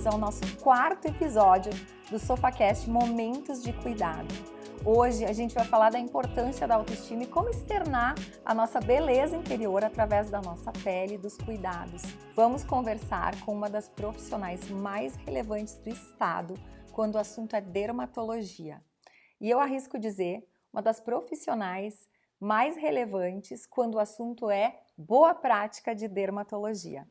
bem-vindos ao nosso quarto episódio do SofaCast Momentos de Cuidado. Hoje a gente vai falar da importância da autoestima e como externar a nossa beleza interior através da nossa pele e dos cuidados. Vamos conversar com uma das profissionais mais relevantes do estado quando o assunto é dermatologia. E eu arrisco dizer, uma das profissionais mais relevantes quando o assunto é boa prática de dermatologia.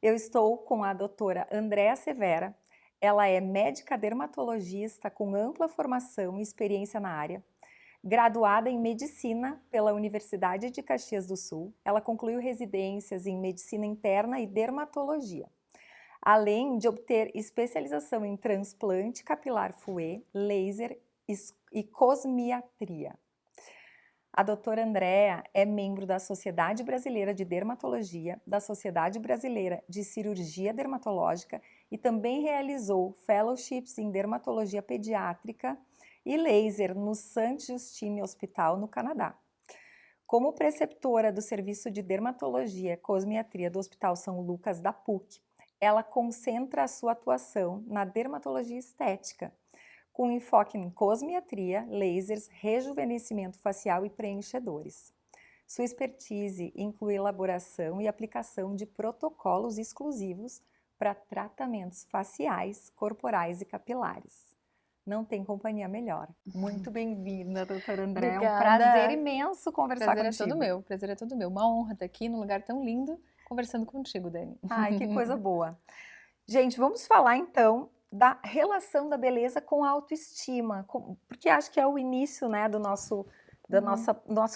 Eu estou com a doutora Andréa Severa. Ela é médica dermatologista com ampla formação e experiência na área. Graduada em medicina pela Universidade de Caxias do Sul, ela concluiu residências em medicina interna e dermatologia, além de obter especialização em transplante capilar Fouet, laser e cosmiatria. A doutora Andréa é membro da Sociedade Brasileira de Dermatologia, da Sociedade Brasileira de Cirurgia Dermatológica e também realizou fellowships em dermatologia pediátrica e laser no Saint Justine Hospital, no Canadá. Como preceptora do Serviço de Dermatologia e Cosmiatria do Hospital São Lucas da PUC, ela concentra a sua atuação na dermatologia estética, com enfoque em cosmiatria, lasers, rejuvenescimento facial e preenchedores. Sua expertise inclui elaboração e aplicação de protocolos exclusivos para tratamentos faciais, corporais e capilares. Não tem companhia melhor. Muito bem-vinda, doutora Andréa. Obrigada. É um prazer imenso conversar contigo. Prazer é todo meu. Uma honra estar aqui num lugar tão lindo, conversando contigo, Dani. Ai, que coisa boa. Gente, vamos falar então da relação da beleza com a autoestima, porque acho que é o início, né, do nosso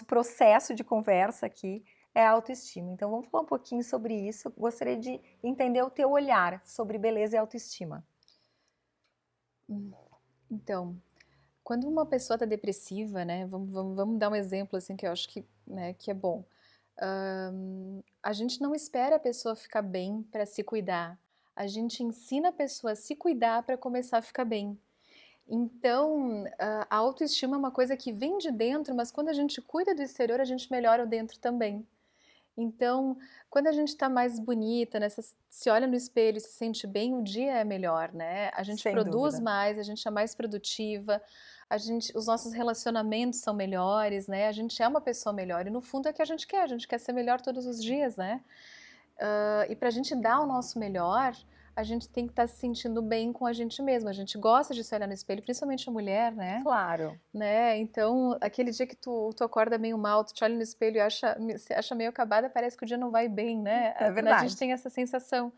processo de conversa aqui, é a autoestima. Então vamos falar um pouquinho sobre isso. Gostaria de entender o teu olhar sobre beleza e autoestima. Então, quando uma pessoa está depressiva, né, vamos dar um exemplo assim que eu acho que, né, que é bom. A gente não espera a pessoa ficar bem para se cuidar. A gente ensina a pessoa a se cuidar para começar a ficar bem. Então, a autoestima é uma coisa que vem de dentro, mas quando a gente cuida do exterior, a gente melhora o dentro também. Então, quando a gente está mais bonita, né, se olha no espelho e se sente bem, o dia é melhor, né? A gente Sem produz dúvida. mais, a gente é mais produtiva, os nossos relacionamentos são melhores, né? A gente é uma pessoa melhor e no fundo é o que a gente quer ser melhor todos os dias, né? E para a gente dar o nosso melhor, a gente tem que estar se sentindo bem com a gente mesma. A gente gosta de se olhar no espelho, principalmente a mulher, né? Claro. Né? Então, aquele dia que tu acorda meio mal, tu te olha no espelho e se acha meio acabada, parece que o dia não vai bem, né? É A gente verdade. tem essa sensação.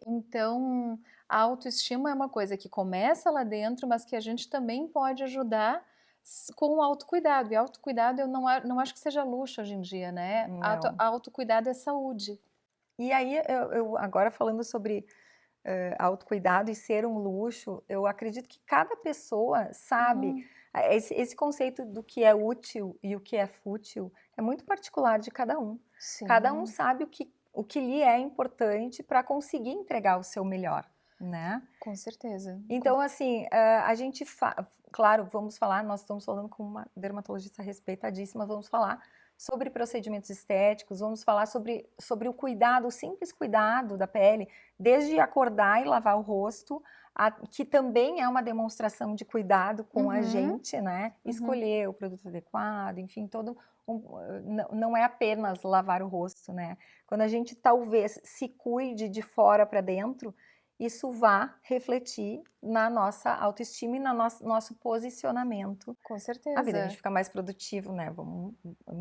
Então, a autoestima é uma coisa que começa lá dentro, mas que a gente também pode ajudar com o autocuidado. E autocuidado eu não acho que seja luxo hoje em dia, né? Não. Autocuidado é saúde. E aí, eu agora falando sobre autocuidado e ser um luxo, eu acredito que cada pessoa sabe, esse conceito do que é útil e o que é fútil é muito particular de cada um. Sim. Cada um sabe o que lhe é importante para conseguir entregar o seu melhor, né? Com certeza. Então, assim, a gente, claro, vamos falar, nós estamos falando com uma dermatologista respeitadíssima, vamos falar sobre procedimentos estéticos, vamos falar sobre o cuidado, o simples cuidado da pele, desde acordar e lavar o rosto, que também é uma demonstração de cuidado com a gente, né? Escolher o produto adequado, enfim, não é apenas lavar o rosto, né? Quando a gente talvez se cuide de fora para dentro, isso vá refletir na nossa autoestima e no nosso posicionamento. Com certeza. A vida, a gente fica mais produtivo, né?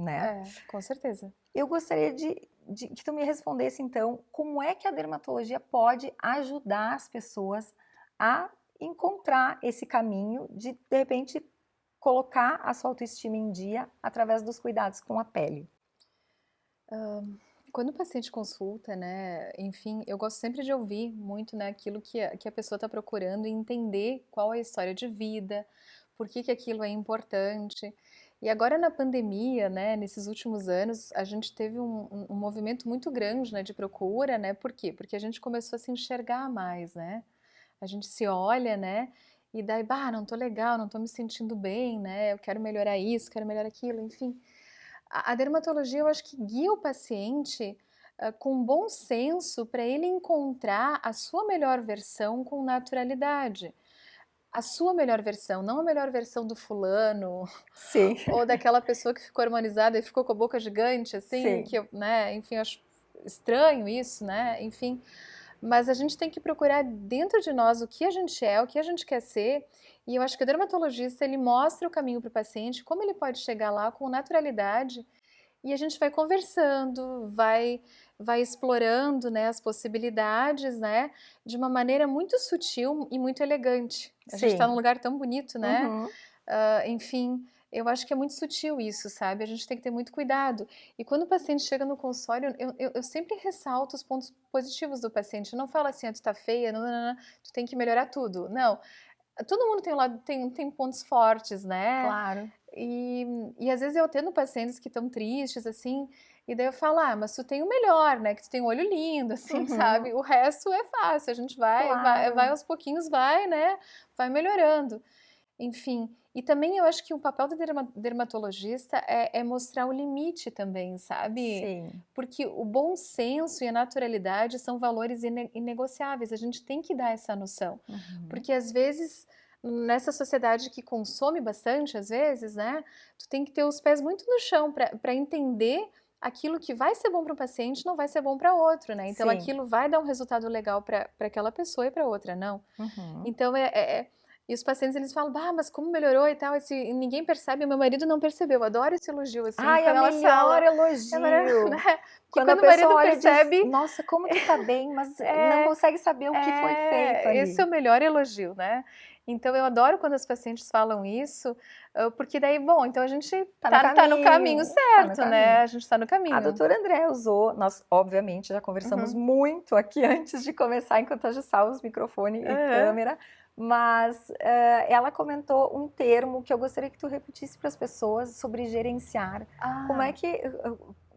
É, com certeza. Eu gostaria de que tu me respondesse, então, como é que a dermatologia pode ajudar as pessoas a encontrar esse caminho de repente, colocar a sua autoestima em dia através dos cuidados com a pele? Quando o paciente consulta, né, enfim, eu gosto sempre de ouvir muito, né, aquilo que a pessoa está procurando e entender qual é a história de vida, por que aquilo é importante. E agora na pandemia, né, nesses últimos anos, a gente teve um movimento muito grande, né, de procura, né, por quê? Porque a gente começou a se enxergar mais, né? A gente se olha, né, e daí, não tô legal, não tô me sentindo bem, né, eu quero melhorar isso, quero melhorar aquilo, enfim. A dermatologia, eu acho que guia o paciente com bom senso para ele encontrar a sua melhor versão com naturalidade. A sua melhor versão, não a melhor versão do fulano, Sim, ou daquela pessoa que ficou harmonizada e ficou com a boca gigante, assim, sim. que eu, né, enfim, eu acho estranho isso, né, enfim. Mas a gente tem que procurar dentro de nós o que a gente é, o que a gente quer ser, e eu acho que o dermatologista, ele mostra o caminho para o paciente, como ele pode chegar lá com naturalidade, e a gente vai conversando, vai explorando, né, as possibilidades, né, de uma maneira muito sutil e muito elegante. A gente está num Sim. lugar tão bonito, né? Uhum. Enfim, eu acho que é muito sutil isso, sabe? A gente tem que ter muito cuidado. E quando o paciente chega no consultório, eu sempre ressalto os pontos positivos do paciente. Eu não falo assim, ah, tu tá feia, não, não, não, tu tem que melhorar tudo. Não. Todo mundo tem um lado, tem pontos fortes, né? Claro. E às vezes eu atendo pacientes que estão tristes, assim, e daí eu falo, ah, mas tu tem o melhor, né? Que tu tem um olho lindo, assim, Uhum. sabe? O resto é fácil, a gente vai Claro. aos pouquinhos, vai, né? Vai melhorando. Enfim, e também eu acho que o papel do dermatologista é mostrar o limite também, sabe? Sim. Porque o bom senso e a naturalidade são valores inegociáveis, a gente tem que dar essa noção. Uhum. Porque às vezes, nessa sociedade que consome bastante, às vezes, né? Tu tem que ter os pés muito no chão para entender aquilo que vai ser bom para um paciente não vai ser bom para outro, né? Então Sim. aquilo vai dar um resultado legal para aquela pessoa e para outra não. Uhum. Então e os pacientes eles falam, ah, mas como melhorou e tal, e ninguém percebe, meu marido não percebeu, eu adoro esse elogio, assim, Ai, é quando o ela melhor fala, né? elogio. Que Quando a quando o pessoa marido olha e diz: percebe, "Nossa, como tu tá bem", mas não é, consegue saber o que foi feito esse é ali. o melhor elogio, né? Então eu adoro quando as pacientes falam isso, porque daí, bom, então a gente tá no caminho Tá no certo, né? caminho. A gente tá no A caminho. doutora André usou, nós obviamente já conversamos Uhum. muito aqui antes de começar, enquanto ajustávamos microfone e Aham. câmera, mas ela comentou um termo que eu gostaria que tu repetisse para as pessoas sobre gerenciar. Como é Ah, que,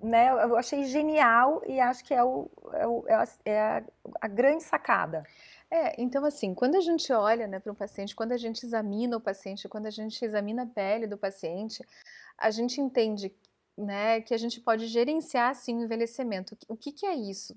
né, eu achei genial e acho que a grande sacada. então assim, quando a gente olha, né, para um paciente, quando a gente examina o paciente, quando a gente examina a pele do paciente, a gente entende, né, que a gente pode gerenciar sim o envelhecimento. O que que é isso?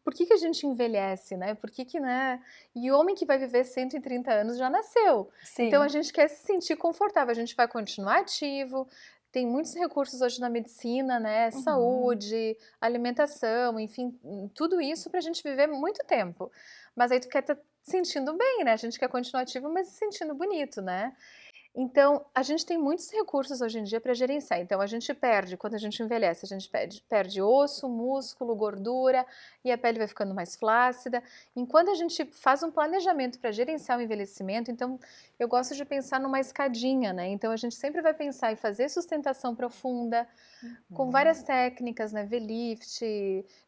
Por que que a gente envelhece, né? Por que que, né? E o homem que vai viver 130 anos já nasceu. Então a Sim. gente quer se sentir confortável, a gente vai continuar ativo. Tem muitos recursos hoje na medicina, né? Uhum. Saúde, alimentação, enfim, tudo isso para a gente viver muito tempo. Mas aí tu quer estar sentindo bem, né? A gente quer continuar ativo, mas se sentindo bonito, né? Então, a gente tem muitos recursos hoje em dia para gerenciar. Então, a gente perde, quando a gente envelhece, a gente perde osso, músculo, gordura e a pele vai ficando mais flácida. Enquanto a gente faz um planejamento para gerenciar o envelhecimento, então eu gosto de pensar numa escadinha, né? Então, a gente sempre vai pensar em fazer sustentação profunda, com Uhum. várias técnicas, né? V-lift,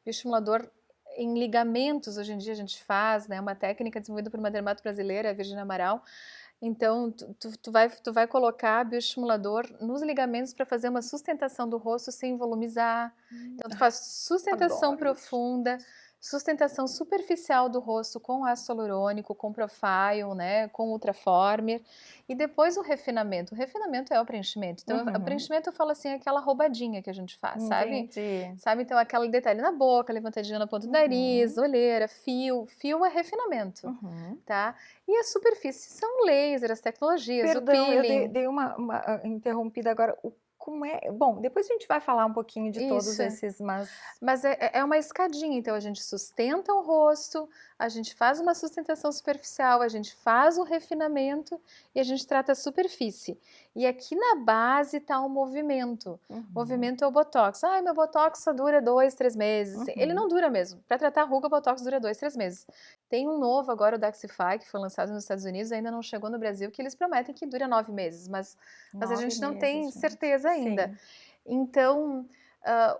bioestimulador em ligamentos, hoje em dia a gente faz, né? Uma técnica desenvolvida por uma dermato brasileira, a Virginia Amaral. Então, tu vai colocar bioestimulador nos ligamentos para fazer uma sustentação do rosto sem volumizar. Então, tu faz sustentação Adoro isso. profunda, sustentação superficial do rosto com ácido hialurônico, com profile, né, com ultraformer, e depois o refinamento. O refinamento é o preenchimento. Então, o Uhum. preenchimento eu falo assim, é aquela roubadinha que a gente faz, sabe? Entendi. Sabe? Então, aquele detalhe na boca, levantadinha na ponta do nariz, Uhum. olheira, fio. Fio é refinamento, Uhum. tá? E as superfícies são laser, as tecnologias, o Perdão, eu peeling. dei uma interrompida agora. Como é? Bom, depois a gente vai falar um pouquinho de todos Isso. esses, mas Mas é uma escadinha, então a gente sustenta o rosto, a gente faz uma sustentação superficial, a gente faz o refinamento e a gente trata a superfície. E aqui na base está o movimento. O uhum, movimento é o Botox. Ah, meu Botox só dura 2, 3 meses. Ele uhum, não dura mesmo. Para tratar a ruga, o Botox dura 2, 3 meses. Tem um novo agora, o Daxxify, que foi lançado nos Estados Unidos, ainda não chegou no Brasil, que eles prometem que dura 9 meses, mas a 9 gente não meses, tem gente. certeza ainda. Sim. Então, ah,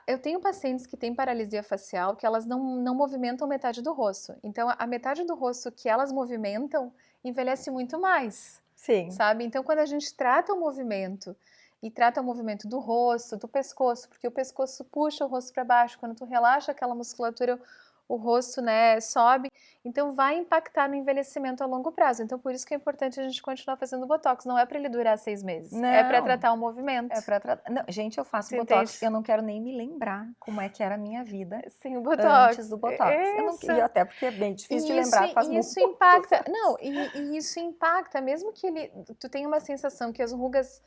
eu tenho pacientes que têm paralisia facial que elas não movimentam metade do rosto. Então, a metade do rosto que elas movimentam envelhece muito mais, Sim. sabe? Então, quando a gente trata o movimento e trata o movimento do rosto, do pescoço, porque o pescoço puxa o rosto para baixo, quando tu relaxa aquela musculatura, o rosto, né, sobe, então vai impactar no envelhecimento a longo prazo. Então, por isso que é importante a gente continuar fazendo Botox. Não é para ele durar 6 meses, é para Não, tratar o movimento. é pra tratar. Não, gente, eu faço Você entende? Botox, eu não quero nem me lembrar como é que era a minha vida Sim, o antes Botox. do Botox. Eu não, Isso. e até porque é bem difícil de E isso, lembrar, faz e isso muitos impacta. anos. Não, e isso impacta, mesmo que tu tenha uma sensação que as rugas,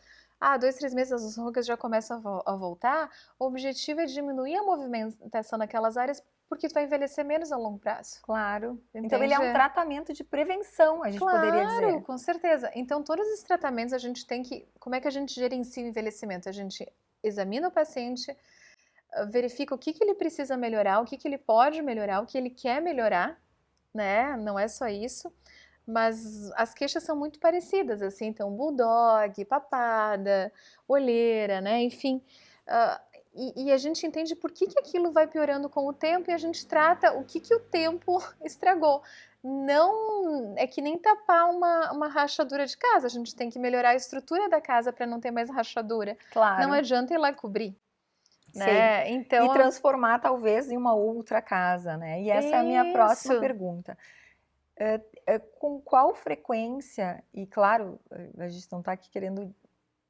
2, 3 meses as rugas já começam a voltar, o objetivo é diminuir a movimentação naquelas áreas, porque tu vai envelhecer menos a longo prazo. Claro. Então ele é Entende? um tratamento de prevenção, a gente poderia Claro, dizer. com certeza. Então, todos esses tratamentos a gente tem que. Como é que a gente gerencia o envelhecimento? A gente examina o paciente, verifica o que que ele precisa melhorar, o que que ele pode melhorar, o que ele quer melhorar, né? Não é só isso. Mas as queixas são muito parecidas, assim, então bulldog, papada, olheira, né? Enfim. ah, e a gente entende por que que aquilo vai piorando com o tempo e a gente trata o que que o tempo estragou. Não é que nem tapar uma rachadura de casa, a gente tem que melhorar a estrutura da casa para não ter mais rachadura. Não Claro, adianta ir lá cobrir, sei. né? E Então, transformar talvez em uma outra casa, né? E essa é a minha próxima isso. pergunta. Com qual frequência, e claro, a gente não está aqui querendo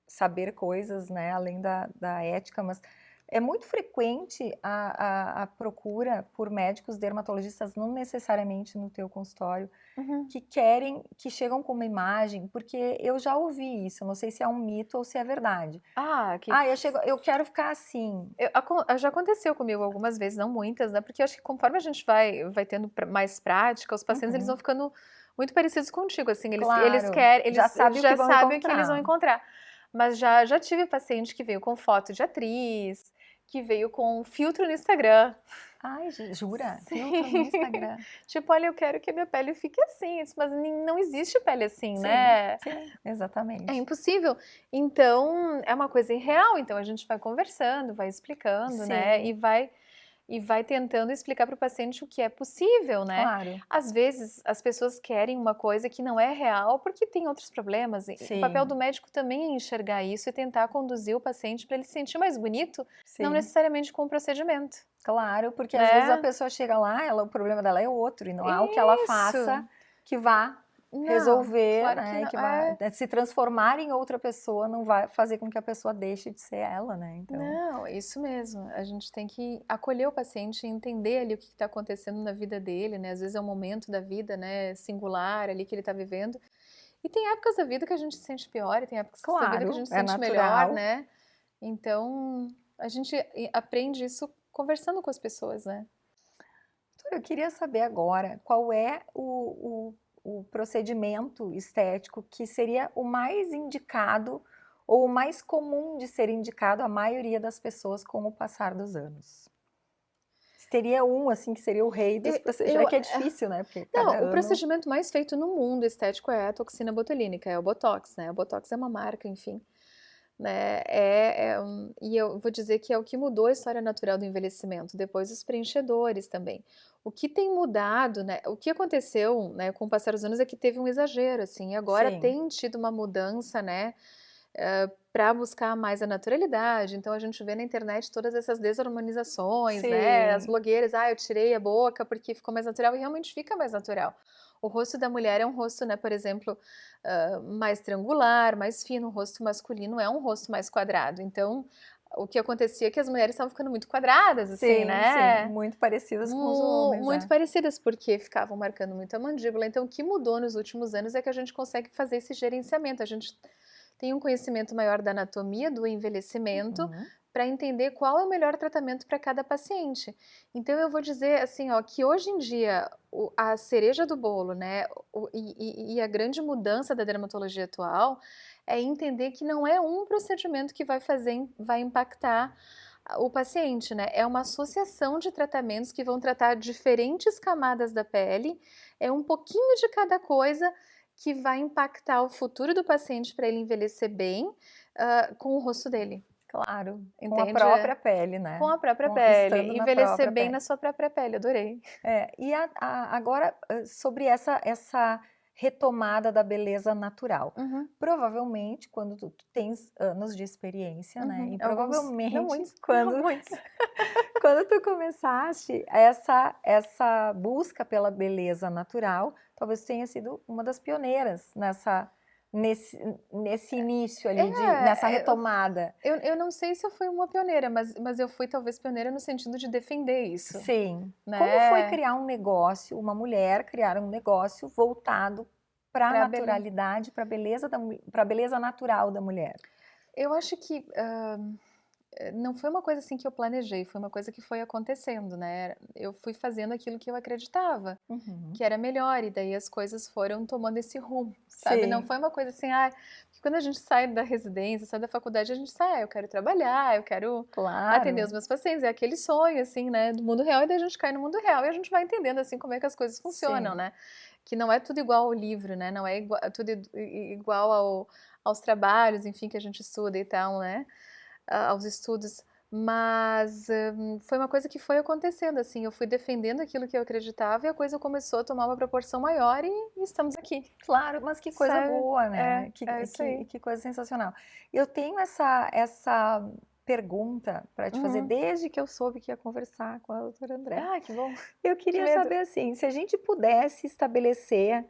saber coisas, né, além da ética, mas é muito frequente a procura por médicos dermatologistas, não necessariamente no teu consultório, Uhum. que chegam com uma imagem, porque eu já ouvi isso, eu não sei se é um mito ou se é verdade. Que Eu quero ficar assim. Já aconteceu comigo algumas vezes, não muitas, né? Porque eu acho que conforme a gente vai tendo mais prática, os pacientes eles vão Uhum, ficando muito parecidos contigo, assim, eles claro, querem, já eles sabe o que já vão sabem o que eles vão encontrar. encontrar. Mas já tive paciente que veio com foto de atriz, que veio com filtro no Instagram. Ai, jura? Filtro no Sim. Instagram. Tipo, olha, eu quero que a minha pele fique assim, mas não existe pele assim, Sim, né? sim, É exatamente. impossível. Então, é uma coisa irreal. Então, a gente vai conversando, vai explicando, né? Sim, E vai tentando explicar para o paciente o que é possível, né? claro. Às vezes, as pessoas querem uma coisa que não é real porque tem outros problemas. E o papel do Sim, médico também é enxergar isso e tentar conduzir o paciente para ele se sentir mais bonito, não sim. necessariamente com o procedimento, Claro, porque às vezes a né? pessoa chega lá, o problema dela é outro, e não há o que ela faça Isso. que vá Não, resolver, claro que né, não. que vá É. se transformar em outra pessoa, não vai fazer com que a pessoa deixe de ser ela, né, então. Não, é isso mesmo. A gente tem que acolher o paciente e entender ali o que está acontecendo na vida dele, né? Às vezes é um momento da vida, né, singular ali que ele está vivendo. E tem épocas da vida que a gente se sente pior, e tem épocas da vida que a Claro, gente se é sente melhor, natural. né? Então, a gente aprende isso conversando com as pessoas, né? Eu queria saber agora qual é o procedimento estético que seria o mais indicado ou o mais comum de ser indicado à maioria das pessoas com o passar dos anos. Teria um, assim, que seria o rei dos procedimentos. É Eu, que é difícil, né? Porque não, cada o ano. procedimento mais feito no mundo estético é a toxina botulínica, é o Botox, né? O Botox é uma marca, enfim. Né? E eu vou dizer que é o que mudou a história natural do envelhecimento, depois os preenchedores também. O que tem mudado, né? O que aconteceu, né, com o passar dos anos é que teve um exagero, assim, e agora Sim, tem tido uma mudança, né, para buscar mais a naturalidade. Então a gente vê na internet todas essas desarmonizações, né? As sim, blogueiras, eu tirei a boca porque ficou mais natural e realmente fica mais natural. O rosto da mulher é um rosto, né, por exemplo, mais triangular, mais fino. O rosto masculino é um rosto mais quadrado. Então, o que acontecia é que as mulheres estavam ficando muito quadradas, assim, sim, sim. né? Muito parecidas com os homens, Muito é. parecidas, porque ficavam marcando muito a mandíbula. Então, o que mudou nos últimos anos é que a gente consegue fazer esse gerenciamento. A gente tem um conhecimento maior da anatomia do envelhecimento Uhum. para entender qual é o melhor tratamento para cada paciente. Então eu vou dizer assim, ó, que hoje em dia a cereja do bolo, né, e a grande mudança da dermatologia atual é entender que não é um procedimento que vai impactar o paciente, né? É uma associação de tratamentos que vão tratar diferentes camadas da pele, é um pouquinho de cada coisa que vai impactar o futuro do paciente para ele envelhecer bem, com o rosto dele, Claro, com a entende? própria pele, Com né? a própria pele, Estando na envelhecer própria bem pele. na sua própria pele, adorei. E agora, sobre essa retomada da beleza natural. Uhum, Provavelmente, quando tu tens anos de experiência, né? uhum. E Alguns, não provavelmente muitos, quando, não muitos. quando tu começaste essa busca pela beleza natural, talvez tu tenha sido uma das pioneiras nesse, nesse início ali, nessa É, retomada. eu não sei se eu fui uma pioneira, mas eu fui talvez pioneira no sentido de defender isso, Sim. Como foi né? criar um negócio, uma mulher criar um negócio voltado para a Pra beleza. naturalidade, para a beleza natural da mulher? Eu acho que não foi uma coisa assim que eu planejei, foi uma coisa que foi acontecendo, né? Eu fui fazendo aquilo que eu acreditava Uhum. que era melhor, e daí as coisas foram tomando esse rumo, sabe? Não Sim, foi uma coisa assim, porque quando a gente sai da residência, sai da faculdade, a gente sai, eu quero trabalhar, eu quero atender os claro. meus pacientes, é aquele sonho, assim, né, do mundo real, e daí a gente cai no mundo real e a gente vai entendendo, assim, como é que as coisas funcionam, Sim, né? Que não é tudo igual ao livro, né? Não é tudo igual aos trabalhos, enfim, que a gente estuda e tal, né? Aos estudos, mas foi uma coisa que foi acontecendo, assim, eu fui defendendo aquilo que eu acreditava e a coisa começou a tomar uma proporção maior e estamos aqui, claro, mas que coisa sabe? boa, né? É isso aí. Que coisa sensacional. Eu tenho essa pergunta para te fazer Uhum. desde que eu soube que ia conversar com a doutora André. Que bom, Eu que queria medo. saber assim, se a gente pudesse estabelecer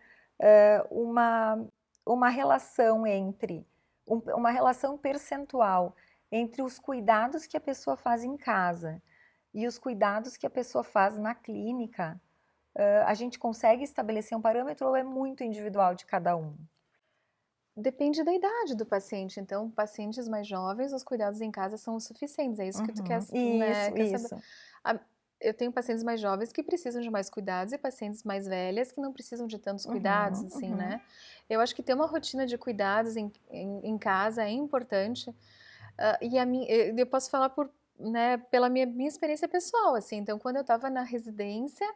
uma, uma relação uma relação percentual entre os cuidados que a pessoa faz em casa e os cuidados que a pessoa faz na clínica, a gente consegue estabelecer um parâmetro ou é muito individual de cada um? Depende da idade do paciente, então, pacientes mais jovens, os cuidados em casa são os suficientes, é isso que tu quer, Uhum. né, Isso, quer saber. isso. A- Eu tenho pacientes mais jovens que precisam de mais cuidados e pacientes mais velhas que não precisam de tantos cuidados, Uhum, assim, uhum. né? Eu acho que ter uma rotina de cuidados em casa é importante. E eu posso falar né, pela minha experiência pessoal, assim. Então, quando eu estava na residência,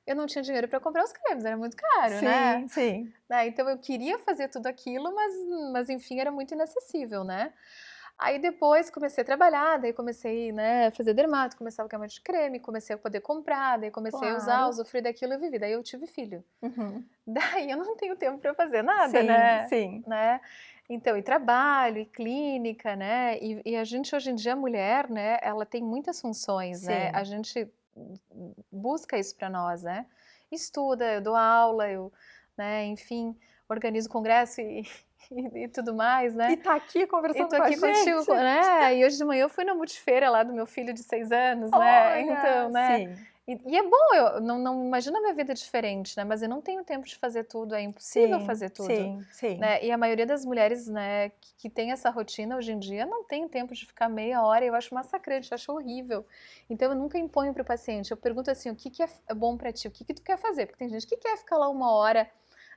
eu não tinha dinheiro para comprar os cremes, era muito caro, né? Sim, sim. Então, eu queria fazer tudo aquilo, mas enfim, era muito inacessível, né? Aí depois comecei a trabalhar, daí comecei, né, a fazer dermato, começava a de creme, comecei a poder comprar, daí comecei a usar, Claro. usufruir daquilo e vivi. Daí eu tive filho. Uhum. Daí eu não tenho tempo para fazer nada, Sim, né? sim, Né? Então, e trabalho, e clínica, né? E a gente hoje em dia, a mulher, né? Ela tem muitas funções, né? A sim. gente busca isso para nós, né? Estuda, eu dou aula, né? Enfim, organizo congresso e tudo mais, E né? tá aqui E conversando tô com a aqui contigo, gente. né? E hoje de manhã eu fui na multifeira lá do meu filho de 6 anos, né? Então, Olha, né? sim, E é bom, eu não imagino a minha vida diferente, né? Mas eu não tenho tempo de fazer tudo, é impossível sim, fazer tudo, sim, sim. né? E a maioria das mulheres, né, que tem essa rotina hoje em dia, não tem tempo de ficar meia hora, eu acho massacrante, eu acho horrível. Então eu nunca imponho para o paciente, eu pergunto assim, o que que é bom para ti? O que que tu quer fazer? Porque tem gente que quer ficar lá uma hora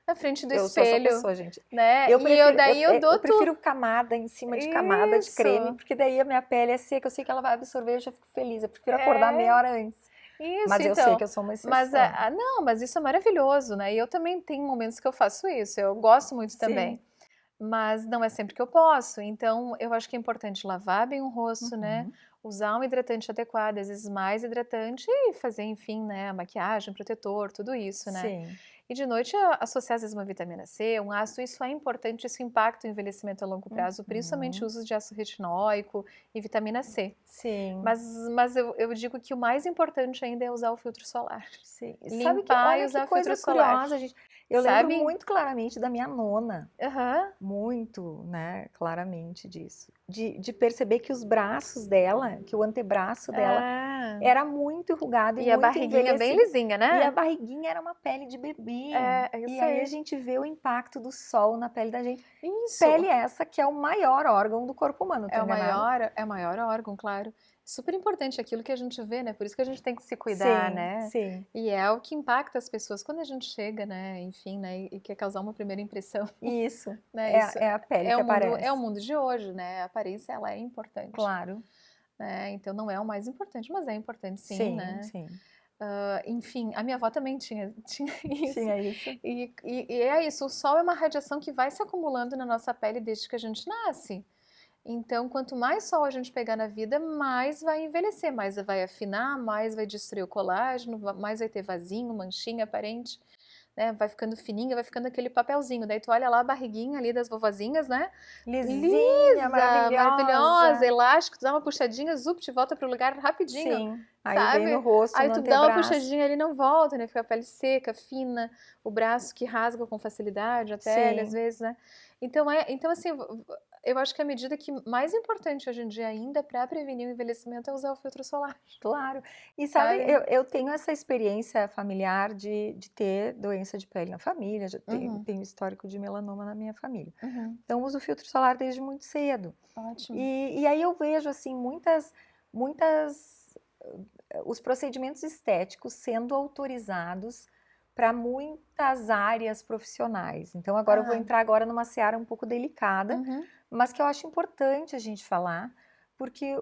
na frente do Eu sou essa espelho, pessoa, gente. né? Daí eu Eu dou prefiro tudo. camada em cima de camada de creme, Isso. porque daí a minha pele é seca, eu sei que ela vai absorver, eu já fico feliz. Eu prefiro acordar meia É, hora antes. isso, Mas eu sei então. que eu sou uma Mas, exceção. não, mas isso é maravilhoso, né? E eu também tenho momentos que eu faço isso, eu gosto muito Sim. também. Mas não é sempre que eu posso, então eu acho que é importante lavar bem o rosto, né? Uhum. Usar um hidratante adequado, às vezes mais hidratante e fazer, enfim, né? A maquiagem, protetor, tudo isso, né? Sim. E de noite associar às vezes uma vitamina C, um ácido, isso é importante, isso impacta o envelhecimento a longo prazo, principalmente o Uhum. uso de ácido retinóico e vitamina C. Sim. Mas eu digo que o mais importante ainda é usar o filtro solar. Sim. Sabe que, Limpar e olha que usar filtro coisa solar, curiosa, gente. Eu lembro sabe? muito claramente da minha nona. Aham. Muito, né, claramente disso. De perceber que os braços dela, que o antebraço dela Ah. era muito enrugado e E a muito barriguinha bem envelhecido. lisinha, E a né? barriguinha era uma pele de bebê. É E isso aí a aí. gente vê o impacto do sol na pele da gente. Isso. Pele essa que é o maior órgão do corpo humano, tô enganada? É o maior órgão, claro. Super importante aquilo que a gente vê, né? Por isso que a gente tem que se cuidar, Sim, né? sim. E é o que impacta as pessoas quando a gente chega, né? Enfim, né? E quer causar uma primeira impressão, Isso. né? Isso É a pele que é o aparece. mundo de hoje, né? A aparência, ela é importante, Claro. né? Então não é o mais importante, mas é importante sim, Sim, né? sim. Enfim, a minha avó também tinha isso. Tinha isso. E é isso, o sol é uma radiação que vai se acumulando na nossa pele desde que a gente nasce. Então, quanto mais sol a gente pegar na vida, mais vai envelhecer, mais vai afinar, mais vai destruir o colágeno, mais vai ter vasinho, manchinha aparente, né, vai ficando fininha, vai ficando aquele papelzinho. Daí tu olha lá a barriguinha ali das vovozinhas, né? Lisinha, Maravilhosa, maravilhosa. elástico, tu dá uma puxadinha, zup, te volta pro lugar rapidinho, Sim. Aí vem no sabe? rosto, Aí no tu dá uma antebraço. puxadinha ali, não volta, né? Fica a pele seca, fina, o braço que rasga com facilidade a pele, às Sim, vezes, né? Então assim, eu acho que a medida que mais importante hoje em dia ainda para prevenir o envelhecimento é usar o filtro solar, claro. E sabe, sabe? eu tenho essa experiência familiar de ter doença de pele na família, já Uhum, tenho histórico de melanoma na minha família. uhum, Então, uso filtro solar desde muito cedo. ótimo. E aí eu vejo, assim, muitas, os procedimentos estéticos sendo autorizados para muitas áreas profissionais. Então, agora eu vou Ah, entrar agora numa seara um pouco delicada, uhum, mas que eu acho importante a gente falar, porque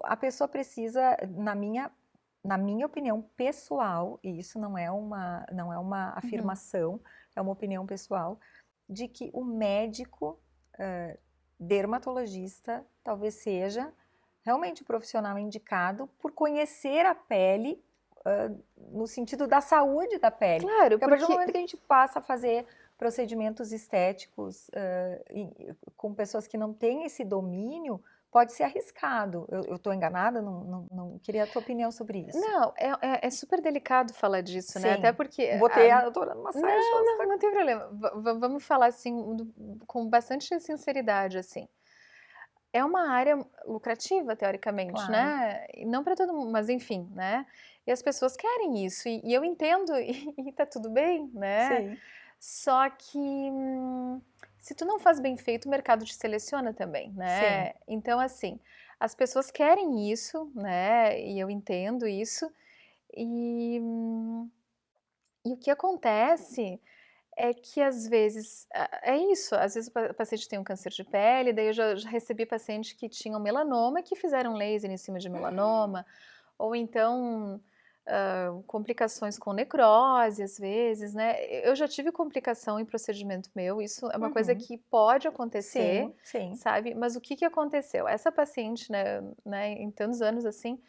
a pessoa precisa, na minha opinião pessoal, e isso não é uma uhum. afirmação, é uma opinião pessoal, de que o médico dermatologista talvez seja realmente o profissional indicado por conhecer a pele, no sentido da saúde da pele. Claro, Porque a partir do porque momento que a gente passa a fazer procedimentos estéticos com pessoas que não têm esse domínio, pode ser arriscado. Eu estou enganada? Não queria a tua opinião sobre isso. não, é super delicado falar disso, né? Até Sim, porque botei a doutora numa saia não, justa. não tem problema. Vamos falar assim com bastante sinceridade, assim. É uma área lucrativa, teoricamente, Claro, né? E não para todo mundo, mas enfim, né? E as pessoas querem isso, e eu entendo, e tá tudo bem, né? sim, Só que se tu não faz bem feito, o mercado te seleciona também, sim. né? Então, assim, as pessoas querem isso, né? E eu entendo isso. E, e o que acontece é que às vezes é isso, às vezes o paciente tem um câncer de pele, daí eu já recebi paciente que tinham melanoma e que fizeram laser em cima de melanoma, ou então complicações com necrose, às vezes, né? Eu já tive complicação em procedimento meu, isso é uma coisa Uhum. que pode acontecer, Sim, sim. sabe? Mas o que que aconteceu? Essa paciente, né, em tantos anos assim,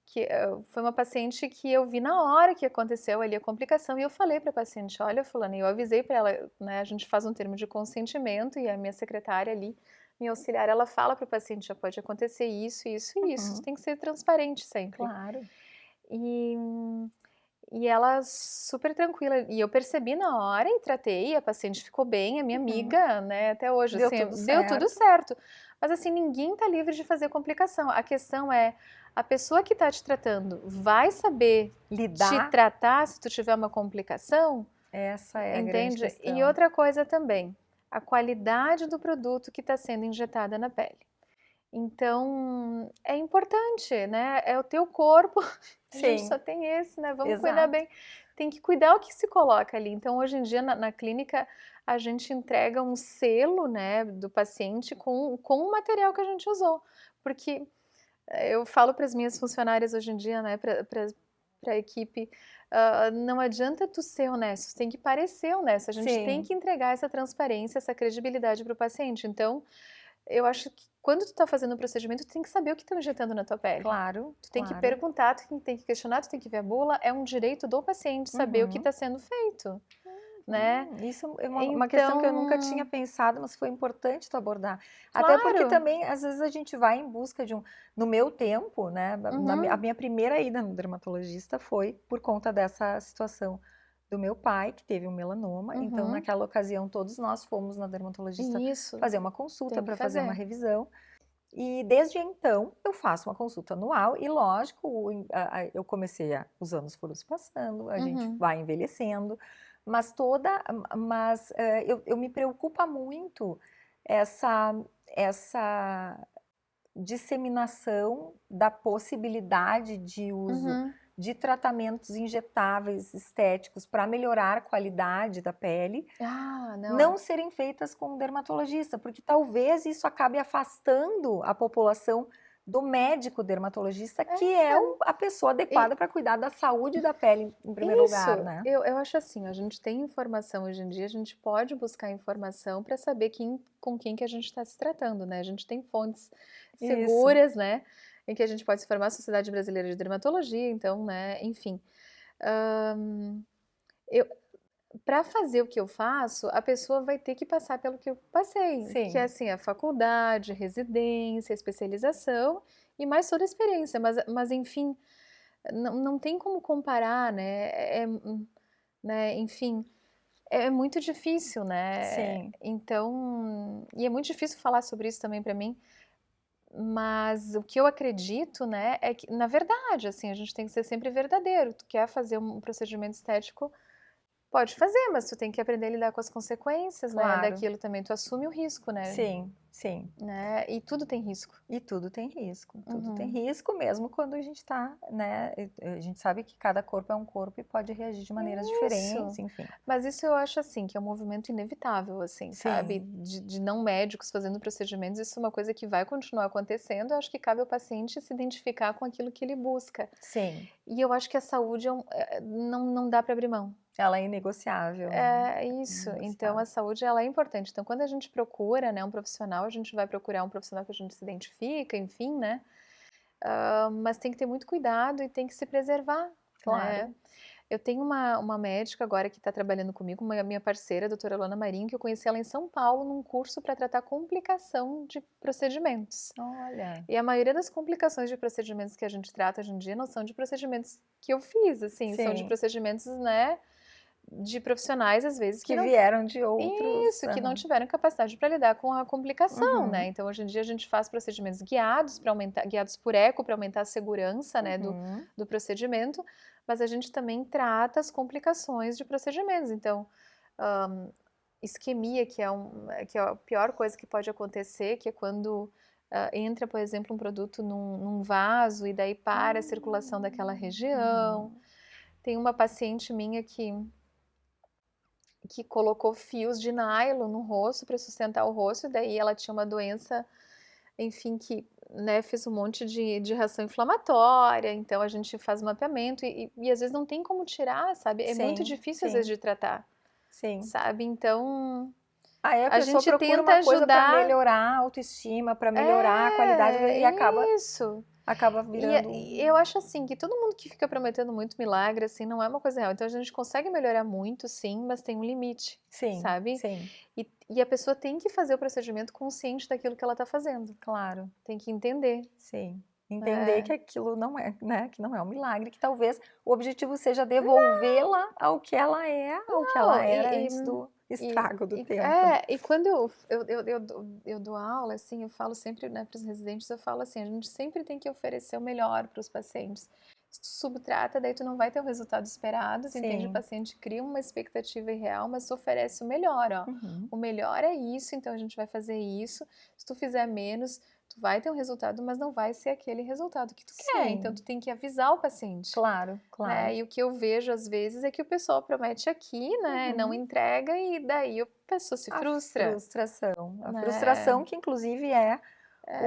que foi uma paciente que eu vi na hora que aconteceu ali a complicação e eu falei para a paciente, olha, fulana, e eu avisei para ela, né, a gente faz um termo de consentimento e a minha secretária ali, minha auxiliar, ela fala para o paciente, já pode acontecer isso, isso e isso, Uhum. tem que ser transparente sempre. Claro. E, e ela super tranquila, e eu percebi na hora e tratei, a paciente ficou bem, a minha Uhum. amiga, né, até hoje, Deu assim, tudo deu tudo certo. certo. Mas assim, ninguém tá livre de fazer complicação. A questão é, a pessoa que tá te tratando vai saber te Lidar, tratar se tu tiver uma complicação, essa é a grande entende? E questão. outra coisa também, a qualidade do produto que está sendo injetada na pele. Então, é importante, né? É o teu corpo, a gente só Sim, tem esse, né? Vamos cuidar exato. bem. Tem que cuidar o que se coloca ali. Então, hoje em dia, na clínica, a gente entrega um selo, né, do paciente com o material que a gente usou. Porque eu falo para as minhas funcionárias hoje em dia, né, para a equipe, não adianta tu ser honesto, tem que parecer honesto. A gente tem Sim, que entregar essa transparência, essa credibilidade para o paciente. Então, eu acho que quando tu tá fazendo o procedimento, tu tem que saber o que estão injetando na tua pele. claro, Tu tem que claro. perguntar, tu tem que questionar, tu tem que ver a bula. É um direito do paciente saber o que Uhum. está sendo feito, né? Isso é uma questão que eu nunca tinha Então, pensado, mas foi importante tu abordar. Até porque claro. também, às vezes, a gente vai em busca de no meu tempo, né? A Uhum, minha primeira ida no dermatologista foi por conta dessa situação do meu pai, que teve um melanoma. Então, uhum. naquela ocasião, todos nós fomos na dermatologista Isso, fazer uma consulta tem que para fazer uma fazer. revisão. E desde então eu faço uma consulta anual e lógico, eu comecei os anos foram se passando, a gente Uhum, vai envelhecendo, mas eu me preocupa muito essa disseminação da possibilidade de uso uhum. de tratamentos injetáveis estéticos para melhorar a qualidade da pele Ah, não não. serem feitas com um dermatologista, porque talvez isso acabe afastando a população do médico dermatologista, que é a pessoa E adequada para cuidar da saúde da pele em primeiro isso, lugar, né? eu acho assim, a gente tem informação hoje em dia, a gente pode buscar informação para saber com quem que a gente está se tratando, né? A gente tem fontes Isso. seguras, né? Em que a gente pode se informar, a Sociedade Brasileira de Dermatologia, então, né? Enfim. Ahn, eu, para fazer o que eu faço, a pessoa vai ter que passar pelo que eu passei, que é Sim, assim, a faculdade, residência, especialização e mais toda a experiência, mas enfim, não tem como comparar, né? Né? Enfim, é muito difícil, né? sim, Então, e é muito difícil falar sobre isso também para mim, mas o que eu acredito, né, é que, na verdade, assim, a gente tem que ser sempre verdadeiro. Tu quer fazer um procedimento estético, pode fazer, mas tu tem que aprender a lidar com as consequências, né, claro. daquilo também. Tu assume o risco, Sim, sim. né? E tudo tem risco. E tudo tem Uhum. risco mesmo quando a gente tá, né? A gente sabe que cada corpo é um corpo e pode reagir de maneiras diferentes, Isso. enfim. Mas isso eu acho assim, que é um movimento inevitável, assim, sabe? Sim, De não médicos fazendo procedimentos, isso é uma coisa que vai continuar acontecendo. Eu acho que cabe ao paciente se identificar com aquilo que ele busca. sim. E eu acho que a saúde não dá para abrir mão. Ela é inegociável, né? É isso. Então, Inegociável. a saúde ela é importante. Então, quando a gente procura, né, um profissional, a gente vai procurar um profissional que a gente se identifica, enfim, né? Mas tem que ter muito cuidado e tem que se preservar, né? Claro. Eu tenho uma médica agora que está trabalhando comigo, uma minha parceira, a doutora Luana Marinho, que eu conheci ela em São Paulo num curso para tratar complicação de procedimentos. Olha, E a maioria das complicações de procedimentos que a gente trata hoje em dia não são de procedimentos que eu fiz, assim, são de sim. procedimentos, né, de profissionais, às vezes, que Que não. vieram de outros. Isso, que não Aham. tiveram capacidade para lidar com a complicação, né? Uhum, Então, hoje em dia, a gente faz procedimentos guiados para aumentar, guiados por eco, para aumentar a segurança, né, uhum. do procedimento, mas a gente também trata as complicações de procedimentos. Então, hum, isquemia, que é a pior coisa que pode acontecer, que é quando entra, por exemplo, um produto num vaso e daí para a circulação daquela região. Uhum. Tem uma paciente minha que colocou fios de nylon no rosto para sustentar o rosto, e daí ela tinha uma doença, enfim, que, né, fez um monte de reação inflamatória, então a gente faz mapeamento e às vezes não tem como tirar, sabe? É muito Sim, difícil às vezes sim, de tratar, sim. sabe? Então Aí a a pessoa gente procura tenta uma coisa para ajudar. melhorar a autoestima, para melhorar a qualidade É, e isso. acaba E virando eu um. acho assim que todo mundo que fica prometendo muito milagre assim não é uma coisa real. Então a gente consegue melhorar muito, sim, mas tem um limite, Sim, sabe? sim, E a pessoa tem que fazer o procedimento consciente daquilo que ela está fazendo. claro, Tem que entender. sim. Entender É, que aquilo não é, né, que não é um milagre, que talvez o objetivo seja devolvê-la ao que ela é, ao que ela não, era antes do estrago do tempo. e quando eu dou aula, assim, eu falo sempre, né, para os residentes, eu falo assim, a gente sempre tem que oferecer o melhor para os pacientes. Se tu subtrata, daí tu não vai ter o resultado esperado, tu entende? O Sim. paciente cria uma expectativa irreal, mas tu oferece o melhor, ó. Uhum. O melhor é isso, então a gente vai fazer isso. Se tu fizer menos, tu vai ter um resultado, mas não vai ser aquele resultado que tu quer. Então tu Sim, tem que avisar o paciente. claro, Né? claro. E o que eu vejo às vezes é que o pessoal promete aqui, né, não Uhum. entrega e daí a pessoa se frustra, A né? frustração que inclusive é É,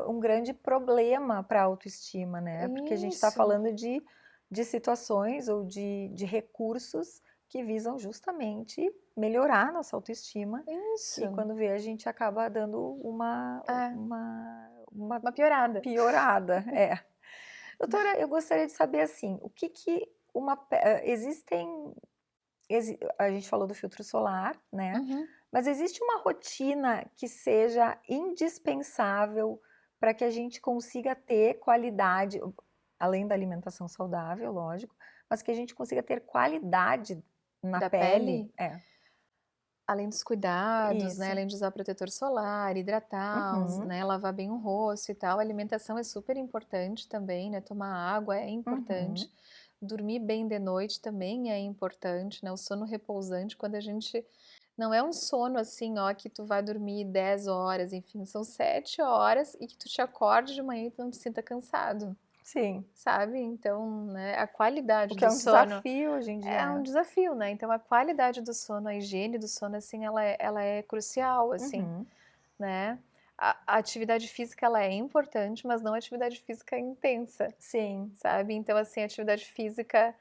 um grande problema para a autoestima, né? Porque a gente está isso, falando de situações ou de recursos que visam justamente melhorar nossa autoestima e isso. quando vê a gente acaba dando É, uma uma piorada. piorada. É. Doutora, eu gostaria de saber assim, o que que a gente falou do filtro solar, né? Uhum. Mas existe uma rotina que seja indispensável para que a gente consiga ter qualidade, além da alimentação saudável, lógico, mas que a gente consiga ter qualidade na Da pele? pele, É, além dos cuidados, né, isso. além de usar protetor solar, hidratar, Uhum, né, lavar bem o rosto e tal, a alimentação é super importante também, né, tomar água é uhum, importante. Dormir bem de noite também é importante, né? O sono repousante, quando a gente não é um sono assim, ó, que tu vai dormir 10 horas, enfim, são 7 horas e que tu te acorde de manhã e tu não te sinta cansado, sim. sabe? Então, né, a O qualidade que é do um sono desafio hoje em é dia. um desafio, né? Então, a qualidade do sono, a higiene do sono, assim, ela é crucial, assim, Uhum, né? A atividade física, ela é importante, mas não a atividade física intensa, sim. sabe? Então, assim, a atividade física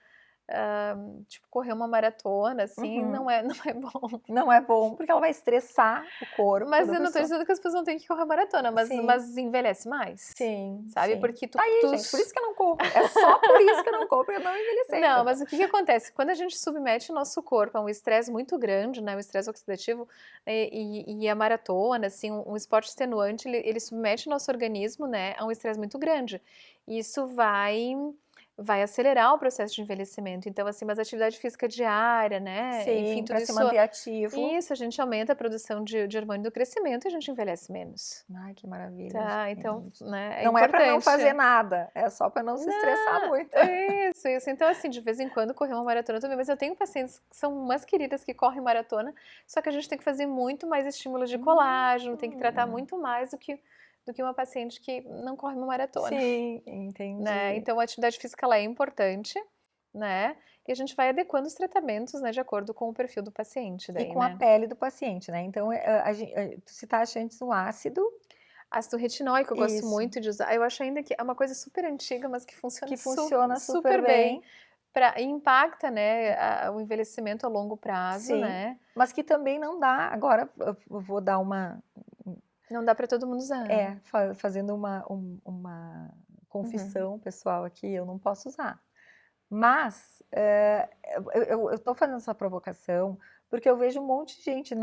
tipo, correr uma maratona, assim, Uhum. não é bom. Não é bom, porque ela vai estressar o corpo Mas da eu não tô pessoa. dizendo que as pessoas não têm que correr maratona, Sim, mas envelhece mais, sim, sabe? sim. Porque Tá aí, gente, por isso que eu não corro. É só por isso que eu não corro, pra eu não envelhecer, Não, entendeu? mas o que que acontece? Quando a gente submete o nosso corpo a um estresse muito grande, né, um estresse oxidativo, e a maratona, assim, um esporte extenuante, ele submete o nosso organismo, né, a um estresse muito grande. Isso vai acelerar o processo de envelhecimento. Então, assim, mas atividade física diária, né, enfim, Sim, tudo pra se isso, manter ativo. a gente aumenta a produção de hormônio do crescimento e a gente envelhece menos. Ai, que maravilha, Tá, então, gente. né, é Não é pra não importante. fazer nada, é só pra não se estressar Não, muito. isso, isso. Então, assim, de vez em quando correr uma maratona também, mas eu tenho pacientes que são umas queridas que correm maratona, só que a gente tem que fazer muito mais estímulos de colágeno, tem que tratar Hum, muito mais do que uma paciente que não corre uma maratona, sim, né? entendi. Então, a atividade física ela é importante, né? E a gente vai adequando os tratamentos, né, de acordo com o perfil do paciente E daí, com a né? pele do paciente, né? Então, tu citaste antes o ácido, Ácido retinóico eu gosto isso, muito de usar. Eu acho ainda que é uma coisa super antiga, mas que funciona que funciona super super bem. bem, E impacta, né, o envelhecimento a longo prazo, sim, né? mas que também não dá. Agora, eu vou dar uma, Não dá para todo mundo usar. fazendo uma Uhum. confissão pessoal aqui, eu não posso usar. Mas eu tô fazendo essa provocação porque eu vejo um monte de gente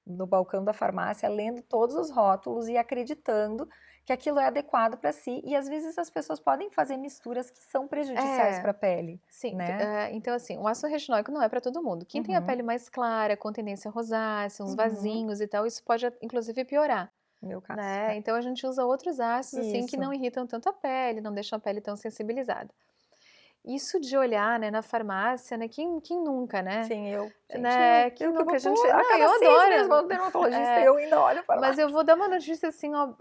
no balcão da farmácia lendo todos os rótulos e acreditando que aquilo é adequado para si. E às vezes as pessoas podem fazer misturas que são prejudiciais É, para a pele, sim. né? Então, assim, o ácido retinóico não é para todo mundo. Quem tem a Uhum, pele mais clara, com tendência rosácea, uns uhum, vasinhos e tal, isso pode inclusive piorar, no meu caso. né? Então a gente usa outros ácidos assim que Isso. não irritam tanto a pele, não deixam a pele tão sensibilizada. Isso de olhar, né, na farmácia, né? Quem nunca, né? Sim, gente, Né, quem eu que nunca vou a gente. a Não, cada eu 6 meses vou adoro. no dermatologista e É, eu ainda olho a mas farmácia. eu vou dar uma notícia assim, ó,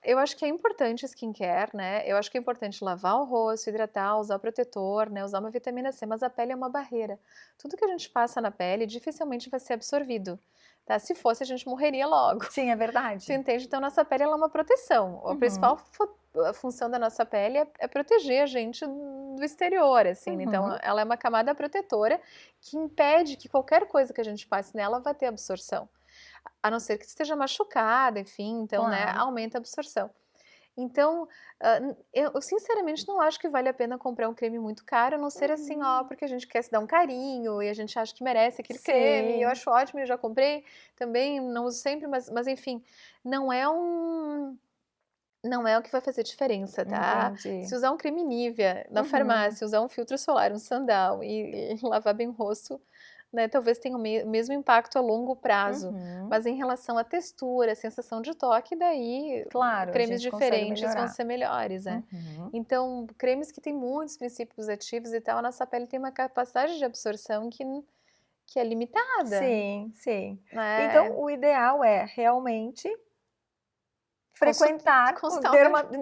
eu acho que é importante skincare, né? Eu acho que é importante lavar o rosto, hidratar, usar protetor, né? Usar uma vitamina C, mas a pele é uma barreira. Tudo que a gente passa na pele dificilmente vai ser absorvido, tá? Se fosse, a gente morreria logo. Sim, é Tu verdade. entende? Então, nossa pele ela é uma proteção. A principal Uhum, função da nossa pele é proteger a gente do exterior, assim. Então, uhum, ela é uma camada protetora que impede que qualquer coisa que a gente passe nela vá ter absorção. A não ser que esteja machucada, enfim, então, né, claro. aumenta a absorção. Então, eu sinceramente não acho que vale a pena comprar um creme muito caro, a não ser assim, ó, Uhum. porque a gente quer se dar um carinho e a gente acha que merece aquele creme, e eu Sim, acho ótimo, eu já comprei também, não uso sempre, mas enfim, não é não é o que vai fazer diferença, tá? entendi. Se usar um creme Nivea na Uhum, farmácia, usar um filtro solar, um Sandal e lavar bem o rosto, né, talvez tenha o mesmo impacto a longo prazo. uhum. Mas em relação à textura, à sensação de toque, daí Claro, a cremes gente consegue diferentes vão melhorar. ser melhores, né? Uhum. Então, cremes que têm muitos princípios ativos e tal, a nossa pele tem uma capacidade de absorção que é limitada, Sim, sim. Então, né? o ideal é realmente Consulta, frequentar o constar um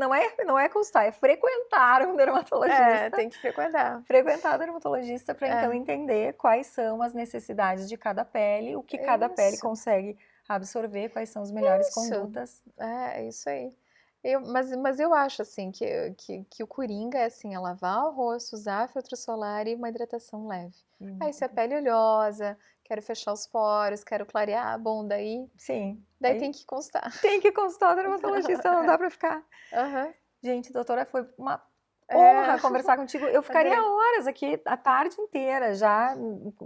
não é consultar, é frequentar um dermatologista, tem que frequentar. frequentar o dermatologista para então É, entender quais são as necessidades de cada pele, o que cada pele isso. consegue absorver, quais são as melhores Isso, condutas. é isso aí. Mas eu acho assim que o coringa é assim, é lavar o rosto, usar filtro solar e uma hidratação leve. E uma Aí se a pele hidratação. é oleosa, quero fechar os poros, quero clarear, bom, Sim, daí tem aí que constar. tem que consultar o dermatologista, não dá para ficar. Aham, Gente, doutora, foi uma é, honra conversar contigo. Eu ficaria adorei. horas aqui, a tarde inteira, já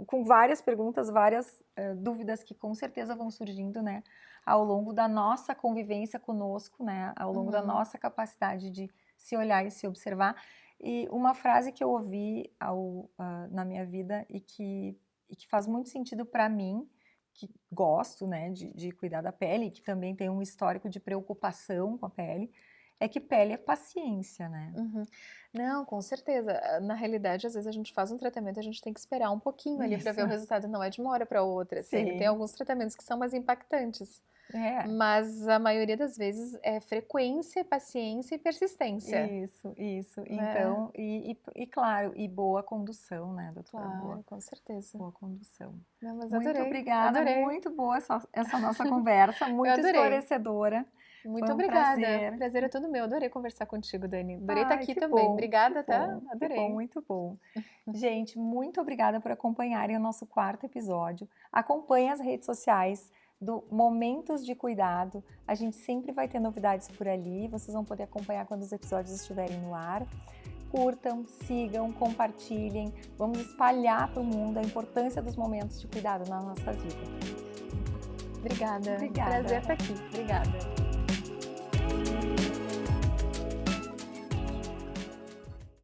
com várias perguntas, várias dúvidas que com certeza vão surgindo, né, ao longo da nossa convivência conosco, né, ao longo da Uhum. nossa capacidade de se olhar e se observar. E uma frase que eu ouvi na minha vida e que faz muito sentido para mim, que gosto, né, de cuidar da pele, que também tem um histórico de preocupação com a pele, é que pele é paciência, né? Uhum. Não, com certeza. Na realidade, às vezes a gente faz um tratamento, a gente tem que esperar um pouquinho ali para ver Isso. o resultado, não é de uma hora para outra, assim. Tem Sim. alguns tratamentos que são mais impactantes, É. mas a maioria das vezes é frequência, paciência e persistência, Isso, isso. né? Então, e claro, e boa condução, né, doutora? Claro, com certeza. Boa condução. Não, mas Muito adorei, obrigada, adorei. muito boa essa nossa conversa, Eu muito adorei. esclarecedora. Muito Foi um obrigada. prazer. O prazer é todo meu. Adorei conversar contigo, Dani. Adorei estar Ai, aqui que também. bom, Obrigada, que tá? bom, que Adorei. bom, muito bom. Gente, muito obrigada por acompanharem o nosso 4º episódio. Acompanhe as redes sociais do Momentos de Cuidado. A gente sempre vai ter novidades por ali. Vocês vão poder acompanhar quando os episódios estiverem no ar. Curtam, sigam, compartilhem. Vamos espalhar para o mundo a importância dos momentos de cuidado na nossa vida. Obrigada. Obrigada. Prazer estar aqui. Obrigada.